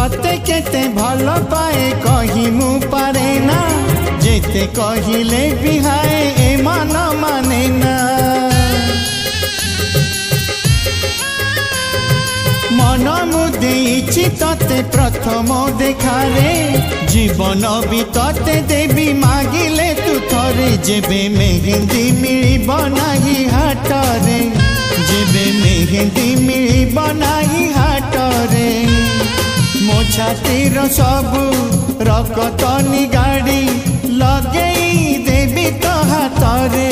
तते केते भल पाए कही मु पारे ना जेते कहिले बिहाए ए मन माने ना मन मुदेइछि तते प्रथम देखारे जीवन भी तते देवी मागिले तू थरे जेबे मेहंदी मिलिब नाही हाटरे जेबे मेहंदी मिलिब नाही हाटरे मो छातीर सबु रकतनी गाड़ी लगेई देवी तो हाथरे।